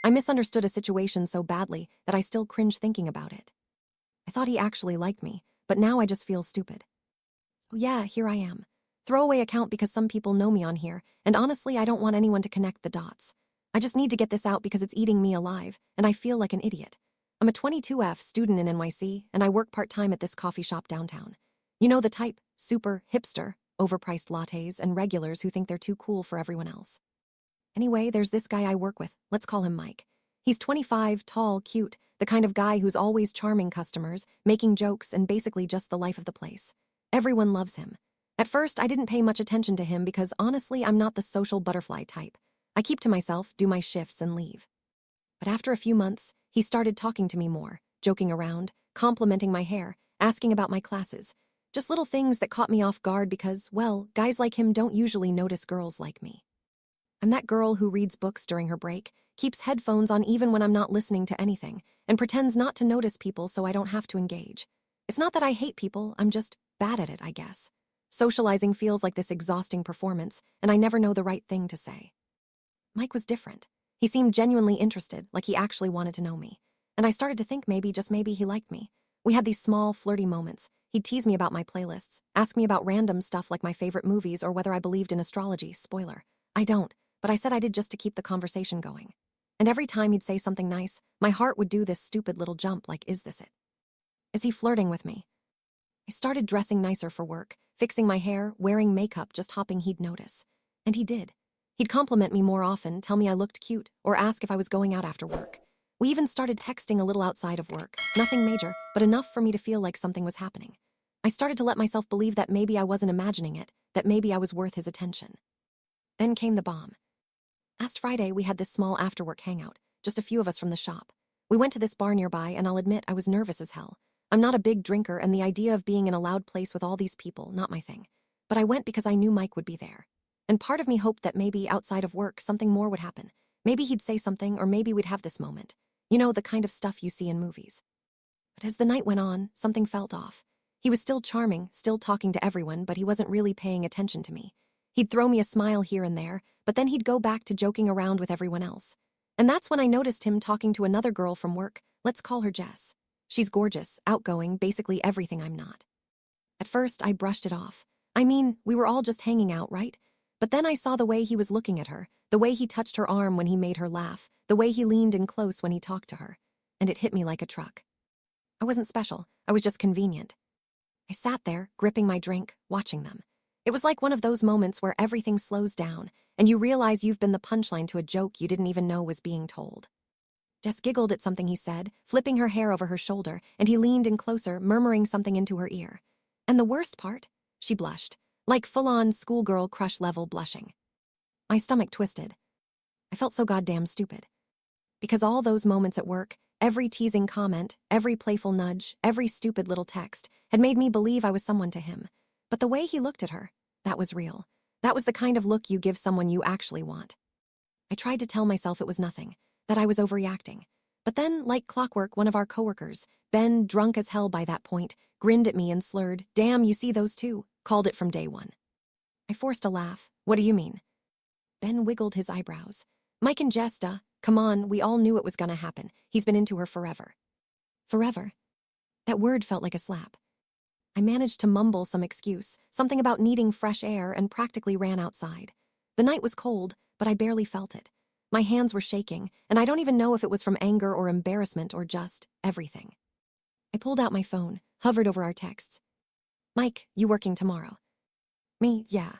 I misunderstood a situation so badly that I still cringe thinking about it. I thought he actually liked me, but now I just feel stupid. Oh yeah, here I am. Throwaway account because some people know me on here, and honestly, I don't want anyone to connect the dots. I just need to get this out because it's eating me alive, and I feel like an idiot. I'm a 22F student in NYC, and I work part-time at this coffee shop downtown. You know the type, super hipster, overpriced lattes, and regulars who think they're too cool for everyone else. Anyway, there's this guy I work with. Let's call him Mike. He's 25, tall, cute, the kind of guy who's always charming customers, making jokes, and basically just the life of the place. Everyone loves him. At first, I didn't pay much attention to him because honestly, I'm not the social butterfly type. I keep to myself, do my shifts, and leave. But after a few months, he started talking to me more, joking around, complimenting my hair, asking about my classes. Just little things that caught me off guard because, well, guys like him don't usually notice girls like me. I'm that girl who reads books during her break, keeps headphones on even when I'm not listening to anything, and pretends not to notice people so I don't have to engage. It's not that I hate people, I'm just bad at it, I guess. Socializing feels like this exhausting performance, and I never know the right thing to say. Mike was different. He seemed genuinely interested, like he actually wanted to know me. And I started to think maybe, just maybe, he liked me. We had these small, flirty moments. He'd tease me about my playlists, ask me about random stuff like my favorite movies or whether I believed in astrology. Spoiler, I don't, but I said I did just to keep the conversation going. And every time he'd say something nice, my heart would do this stupid little jump like, is this it? Is he flirting with me? I started dressing nicer for work, fixing my hair, wearing makeup, just hoping he'd notice. And he did. He'd compliment me more often, tell me I looked cute, or ask if I was going out after work. We even started texting a little outside of work, nothing major, but enough for me to feel like something was happening. I started to let myself believe that maybe I wasn't imagining it, that maybe I was worth his attention. Then came the bomb. Last Friday, we had this small after-work hangout, just a few of us from the shop. We went to this bar nearby, and I'll admit I was nervous as hell. I'm not a big drinker, and the idea of being in a loud place with all these people, not my thing. But I went because I knew Mike would be there. And part of me hoped that maybe outside of work, something more would happen. Maybe he'd say something, or maybe we'd have this moment. You know, the kind of stuff you see in movies. But as the night went on, something felt off. He was still charming, still talking to everyone, but he wasn't really paying attention to me. He'd throw me a smile here and there, but then he'd go back to joking around with everyone else. And that's when I noticed him talking to another girl from work. Let's call her Jess. She's gorgeous, outgoing, basically everything I'm not. At first, I brushed it off. I mean, we were all just hanging out, right? But then I saw the way he was looking at her, the way he touched her arm when he made her laugh, the way he leaned in close when he talked to her. And it hit me like a truck. I wasn't special, I was just convenient. I sat there, gripping my drink, watching them. It was like one of those moments where everything slows down, and you realize you've been the punchline to a joke you didn't even know was being told. Jess giggled at something he said, flipping her hair over her shoulder, and he leaned in closer, murmuring something into her ear. And the worst part? She blushed, like full-on schoolgirl crush-level blushing. My stomach twisted. I felt so goddamn stupid. Because all those moments at work, every teasing comment, every playful nudge, every stupid little text, had made me believe I was someone to him. But the way he looked at her, that was real. That was the kind of look you give someone you actually want. I tried to tell myself it was nothing, that I was overreacting. But then, like clockwork, one of our coworkers, Ben, drunk as hell by that point, grinned at me and slurred, "Damn, you see those two," called it from day one. I forced a laugh. "What do you mean?" Ben wiggled his eyebrows. "Mike and Jess, duh. Come on, we all knew it was gonna happen. He's been into her forever." Forever? That word felt like a slap. I managed to mumble some excuse, something about needing fresh air, and practically ran outside. The night was cold, but I barely felt it. My hands were shaking, and I don't even know if it was from anger or embarrassment or just everything. I pulled out my phone, hovered over our texts. "Mike, you working tomorrow?" "Me, yeah."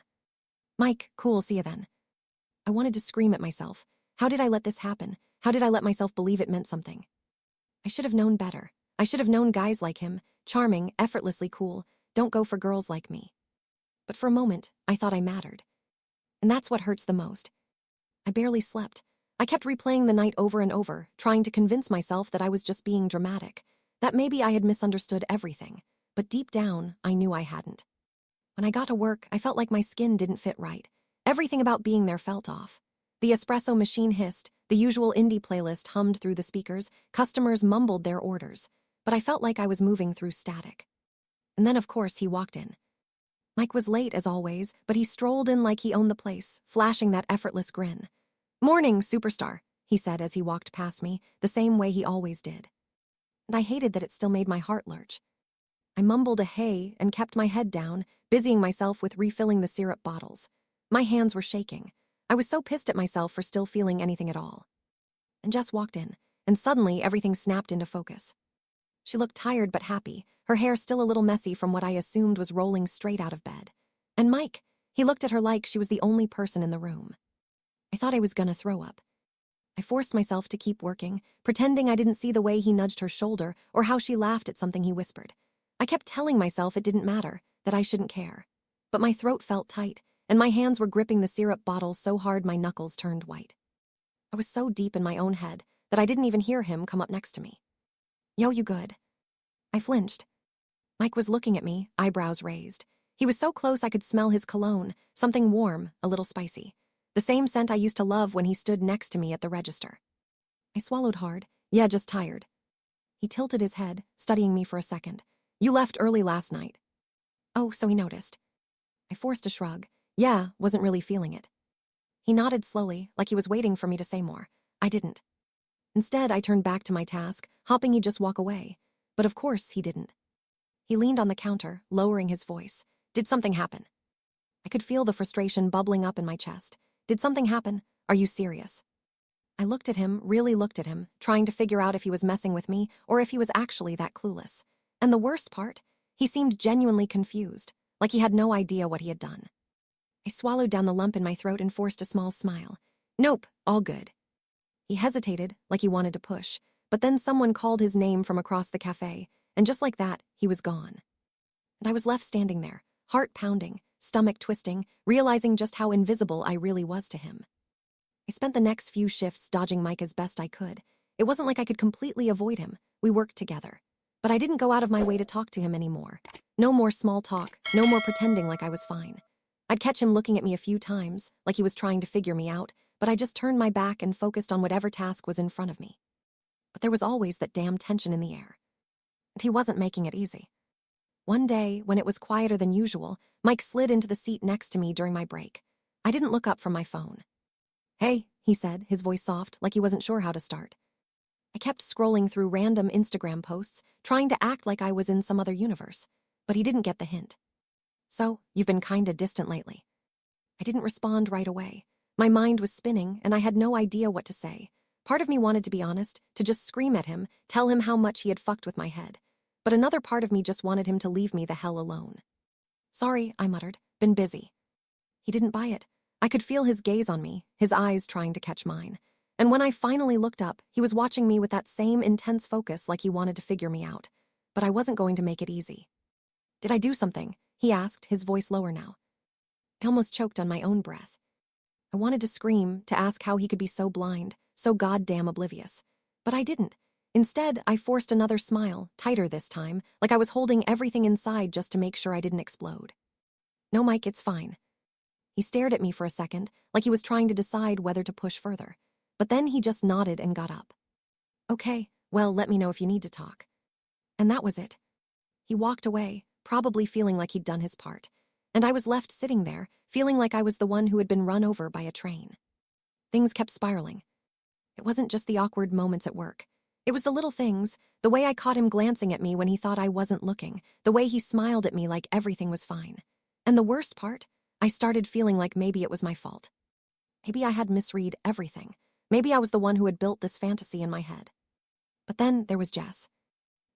"Mike, cool, see you then." I wanted to scream at myself. How did I let this happen? How did I let myself believe it meant something? I should have known better. I should have known guys like him, charming, effortlessly cool, don't go for girls like me. But for a moment, I thought I mattered. And that's what hurts the most. I barely slept. I kept replaying the night over and over, trying to convince myself that I was just being dramatic, that maybe I had misunderstood everything. But deep down, I knew I hadn't. When I got to work, I felt like my skin didn't fit right. Everything about being there felt off. The espresso machine hissed, the usual indie playlist hummed through the speakers, customers mumbled their orders. But I felt like I was moving through static. And then, of course, he walked in. Mike was late, as always, but he strolled in like he owned the place, flashing that effortless grin. "Morning, superstar," he said as he walked past me, the same way he always did. And I hated that it still made my heart lurch. I mumbled a hey and kept my head down, busying myself with refilling the syrup bottles. My hands were shaking. I was so pissed at myself for still feeling anything at all. And Jess walked in, and suddenly everything snapped into focus. She looked tired but happy, her hair still a little messy from what I assumed was rolling straight out of bed. And Mike, he looked at her like she was the only person in the room. I thought I was gonna throw up. I forced myself to keep working, pretending I didn't see the way he nudged her shoulder or how she laughed at something he whispered. I kept telling myself it didn't matter, that I shouldn't care. But my throat felt tight, and my hands were gripping the syrup bottle so hard my knuckles turned white. I was so deep in my own head that I didn't even hear him come up next to me. Yo, you good? I flinched. Mike was looking at me, eyebrows raised. He was so close I could smell his cologne, something warm, a little spicy. The same scent I used to love when he stood next to me at the register. I swallowed hard. Yeah, just tired. He tilted his head, studying me for a second. You left early last night. Oh, so he noticed. I forced a shrug. Yeah, wasn't really feeling it. He nodded slowly, like he was waiting for me to say more. I didn't. Instead, I turned back to my task, hoping he'd just walk away. But of course, he didn't. He leaned on the counter, lowering his voice. Did something happen? I could feel the frustration bubbling up in my chest. Did something happen? Are you serious? I looked at him, really looked at him, trying to figure out if he was messing with me or if he was actually that clueless. And the worst part, he seemed genuinely confused, like he had no idea what he had done. I swallowed down the lump in my throat and forced a small smile. Nope, all good. He hesitated, like he wanted to push, but then someone called his name from across the cafe, and just like that, he was gone. And I was left standing there, heart pounding, stomach twisting, realizing just how invisible I really was to him. I spent the next few shifts dodging Mike as best I could. It wasn't like I could completely avoid him. We worked together. But I didn't go out of my way to talk to him anymore. No more small talk, no more pretending like I was fine. I'd catch him looking at me a few times, like he was trying to figure me out, but I just turned my back and focused on whatever task was in front of me. But there was always that damn tension in the air. And he wasn't making it easy. One day, when it was quieter than usual, Mike slid into the seat next to me during my break. I didn't look up from my phone. Hey, he said, his voice soft, like he wasn't sure how to start. I kept scrolling through random Instagram posts, trying to act like I was in some other universe, but he didn't get the hint. So, you've been kinda distant lately. I didn't respond right away. My mind was spinning, and I had no idea what to say. Part of me wanted to be honest, to just scream at him, tell him how much he had fucked with my head. But another part of me just wanted him to leave me the hell alone. Sorry, I muttered. Been busy. He didn't buy it. I could feel his gaze on me, his eyes trying to catch mine. And when I finally looked up, he was watching me with that same intense focus like he wanted to figure me out. But I wasn't going to make it easy. Did I do something? He asked, his voice lower now. I almost choked on my own breath. I wanted to scream, to ask how he could be so blind, so goddamn oblivious. But I didn't. Instead, I forced another smile, tighter this time, like I was holding everything inside just to make sure I didn't explode. No, Mike, it's fine. He stared at me for a second, like he was trying to decide whether to push further. But then he just nodded and got up. Okay, well, let me know if you need to talk. And that was it. He walked away, probably feeling like he'd done his part. And I was left sitting there, feeling like I was the one who had been run over by a train. Things kept spiraling. It wasn't just the awkward moments at work. It was the little things, the way I caught him glancing at me when he thought I wasn't looking, the way he smiled at me like everything was fine. And the worst part, I started feeling like maybe it was my fault. Maybe I had misread everything. Maybe I was the one who had built this fantasy in my head. But then there was Jess.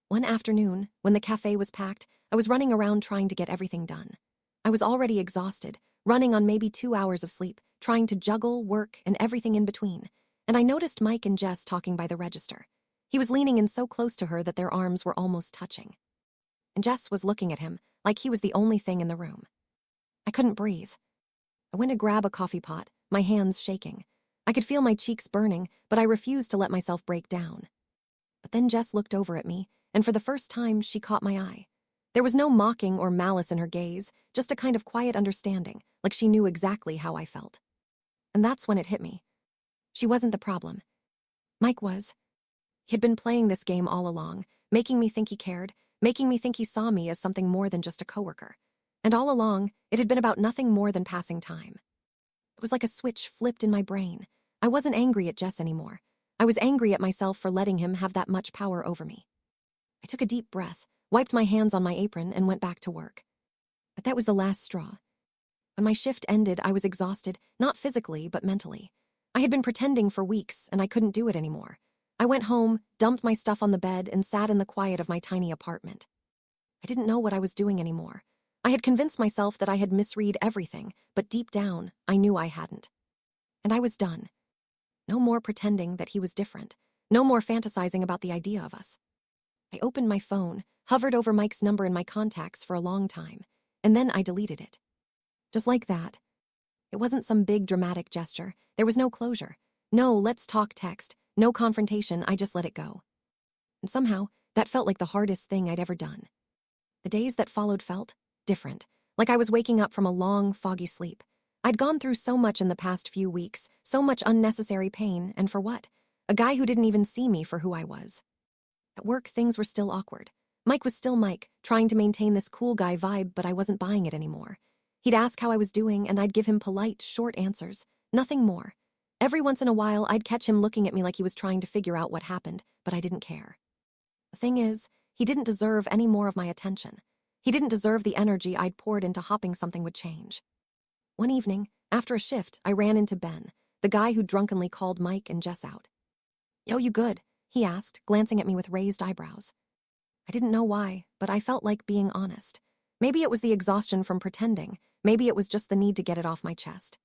One afternoon, when the cafe was packed, I was running around trying to get everything done. I was already exhausted, running on maybe 2 hours of sleep, trying to juggle, work, and everything in between. And I noticed Mike and Jess talking by the register. He was leaning in so close to her that their arms were almost touching. And Jess was looking at him like he was the only thing in the room. I couldn't breathe. I went to grab a coffee pot, my hands shaking. I could feel my cheeks burning, but I refused to let myself break down. But then Jess looked over at me, and for the first time, she caught my eye. There was no mocking or malice in her gaze, just a kind of quiet understanding, like she knew exactly how I felt. And that's when it hit me. She wasn't the problem. Mike was. He had been playing this game all along, making me think he cared, making me think he saw me as something more than just a coworker. And all along, it had been about nothing more than passing time. It was like a switch flipped in my brain. I wasn't angry at Jess anymore. I was angry at myself for letting him have that much power over me. I took a deep breath, wiped my hands on my apron, and went back to work. But that was the last straw. When my shift ended, I was exhausted, not physically, but mentally. I had been pretending for weeks, and I couldn't do it anymore. I went home, dumped my stuff on the bed, and sat in the quiet of my tiny apartment. I didn't know what I was doing anymore. I had convinced myself that I had misread everything, but deep down, I knew I hadn't. And I was done. No more pretending that he was different. No more fantasizing about the idea of us. I opened my phone, hovered over Mike's number in my contacts for a long time, and then I deleted it. Just like that. It wasn't some big dramatic gesture. There was no closure. No let's talk text. No confrontation. I just let it go. And somehow, that felt like the hardest thing I'd ever done. The days that followed felt different, like I was waking up from a long, foggy sleep. I'd gone through so much in the past few weeks, so much unnecessary pain, and for what? A guy who didn't even see me for who I was. At work, things were still awkward. Mike was still Mike, trying to maintain this cool guy vibe, but I wasn't buying it anymore. He'd ask how I was doing, and I'd give him polite, short answers. Nothing more. Every once in a while, I'd catch him looking at me like he was trying to figure out what happened, but I didn't care. The thing is, he didn't deserve any more of my attention. He didn't deserve the energy I'd poured into hoping something would change. One evening, after a shift, I ran into Ben, the guy who drunkenly called Mike and Jess out. "Yo, you good?" he asked, glancing at me with raised eyebrows. I didn't know why, but I felt like being honest. Maybe it was the exhaustion from pretending. Maybe it was just the need to get it off my chest.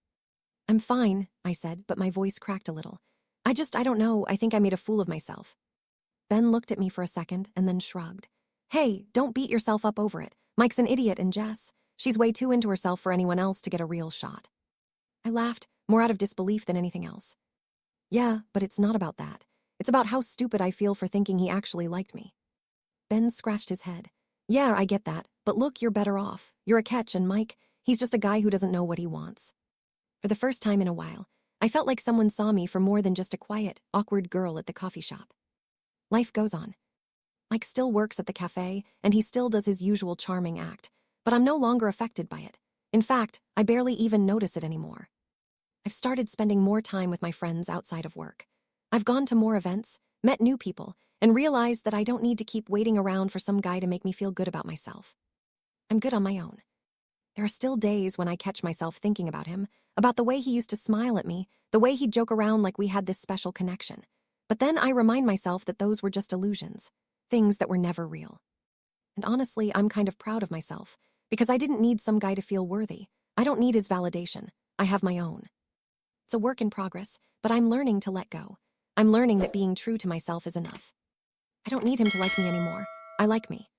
"I'm fine," I said, but my voice cracked a little. I don't know, I think I made a fool of myself." Ben looked at me for a second and then shrugged. "Hey, don't beat yourself up over it. Mike's an idiot, and Jess, she's way too into herself for anyone else to get a real shot." I laughed, more out of disbelief than anything else. "Yeah, but it's not about that. It's about how stupid I feel for thinking he actually liked me." Ben scratched his head. "Yeah, I get that, but look, you're better off. You're a catch, and Mike, he's just a guy who doesn't know what he wants." For the first time in a while, I felt like someone saw me for more than just a quiet, awkward girl at the coffee shop. Life goes on. Mike still works at the cafe, and he still does his usual charming act, but I'm no longer affected by it. In fact, I barely even notice it anymore. I've started spending more time with my friends outside of work. I've gone to more events, met new people, and realized that I don't need to keep waiting around for some guy to make me feel good about myself. I'm good on my own. There are still days when I catch myself thinking about him, about the way he used to smile at me, the way he'd joke around like we had this special connection. But then I remind myself that those were just illusions, things that were never real. And honestly, I'm kind of proud of myself, because I didn't need some guy to feel worthy. I don't need his validation. I have my own. It's a work in progress, but I'm learning to let go. I'm learning that being true to myself is enough. I don't need him to like me anymore. I like me.